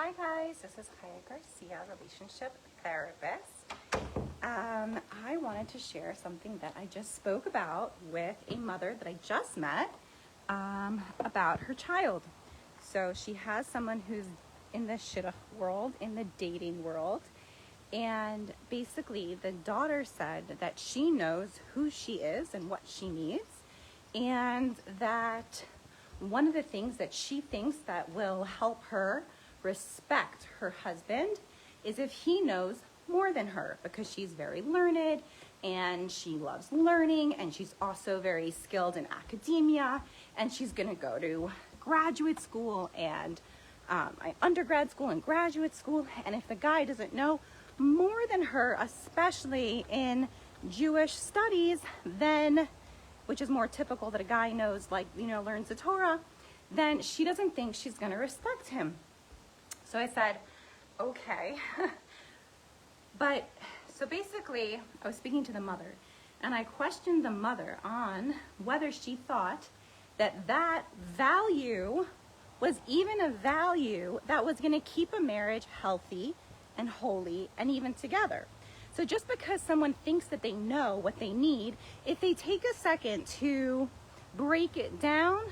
Hi guys, this is Kaya Garcia, relationship therapist. I wanted to share something that I just spoke about with a mother that I just met about her child. So she has someone who's in the shidduch world, in the dating world, and basically the daughter said that she knows who she is and what she needs, and that one of the things that she thinks that will help her respect her husband is if he knows more than her, because she's very learned and she loves learning, and she's also very skilled in academia, and she's going to go to graduate school and undergrad school and graduate school. And if the guy doesn't know more than her, especially in Jewish studies, then, which is more typical that a guy knows, like, learns the Torah, then she doesn't think she's going to respect him. So I said, okay. But so basically, I was speaking to the mother, and I questioned the mother on whether she thought that that value was even a value that was going to keep a marriage healthy and holy and even together. So just because someone thinks that they know what they need, if they take a second to break it down,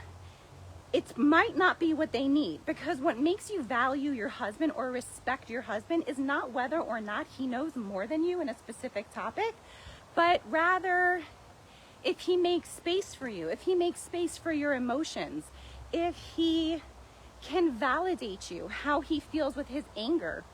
it might not be what they need, because what makes you value your husband or respect your husband is not whether or not he knows more than you in a specific topic, but rather if he makes space for you, if he makes space for your emotions, if he can validate you, how he feels with his anger,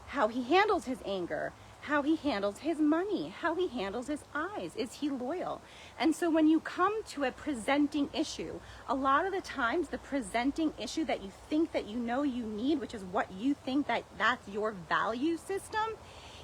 how he handles his anger, how he handles his money, how he handles his eyes. Is he loyal? And so when you come to a presenting issue, a lot of the times the presenting issue that you think that you know you need, which is what you think that's your value system,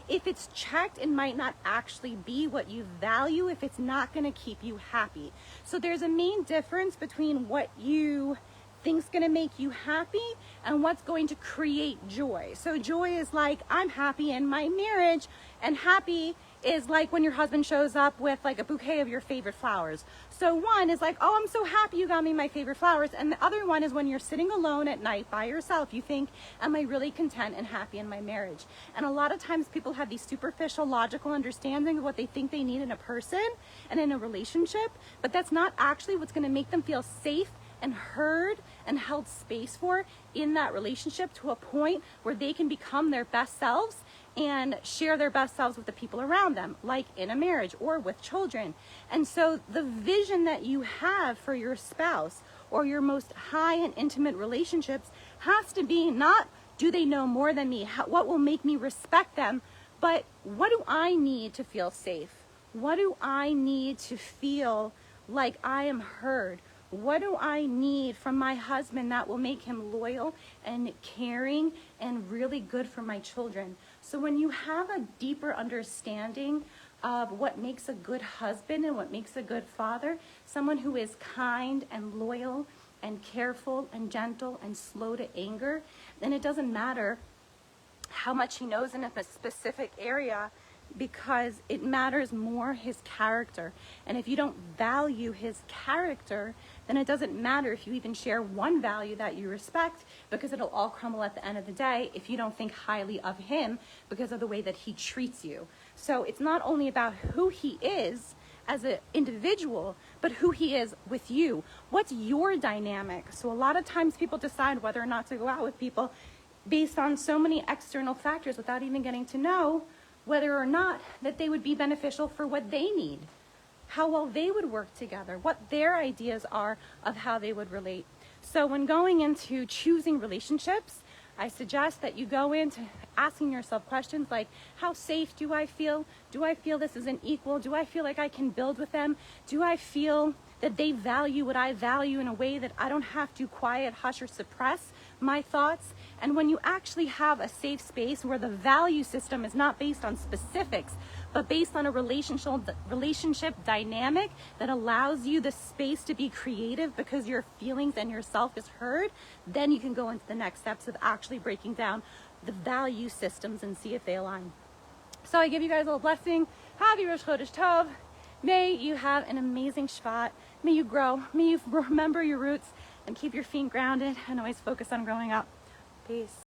if it's checked, it might not actually be what you value if it's not going to keep you happy. So there's a main difference between what you think's going to make you happy and what's going to create joy. So joy is like, I'm happy in my marriage, and happy is like when your husband shows up with like a bouquet of your favorite flowers. So one is like, oh, I'm so happy you got me my favorite flowers. And the other one is when you're sitting alone at night by yourself, you think, am I really content and happy in my marriage? And a lot of times people have these superficial logical understanding of what they think they need in a person and in a relationship, but that's not actually what's going to make them feel safe and heard and held space for in that relationship, to a point where they can become their best selves and share their best selves with the people around them, like in a marriage or with children. And so the vision that you have for your spouse or your most high and intimate relationships has to be not, do they know more than me? What will make me respect them? But what do I need to feel safe? What do I need to feel like I am heard? What do I need from my husband that will make him loyal and caring and really good for my children? So when you have a deeper understanding of what makes a good husband and what makes a good father, someone who is kind and loyal and careful and gentle and slow to anger, then it doesn't matter how much he knows in a specific area, because it matters more his character. And if you don't value his character, then it doesn't matter if you even share one value that you respect, because it'll all crumble at the end of the day if you don't think highly of him because of the way that he treats you. So it's not only about who he is as an individual, but who he is with you. What's your dynamic? So a lot of times people decide whether or not to go out with people based on so many external factors without even getting to know whether or not that they would be beneficial for what they need, how well they would work together, what their ideas are of how they would relate. So when going into choosing relationships, I suggest that you go into asking yourself questions like, how safe do I feel? Do I feel this is an equal? Do I feel like I can build with them? Do I feel that they value what I value in a way that I don't have to quiet, hush, or suppress my thoughts? And when you actually have a safe space where the value system is not based on specifics, but based on a relationship dynamic that allows you the space to be creative because your feelings and yourself is heard, then you can go into the next steps of actually breaking down the value systems and see if they align. So I give you guys a little blessing. Happy Rosh Chodesh Tov. May you have an amazing Shvat. May you grow. May you remember your roots and keep your feet grounded and always focus on growing up. Peace.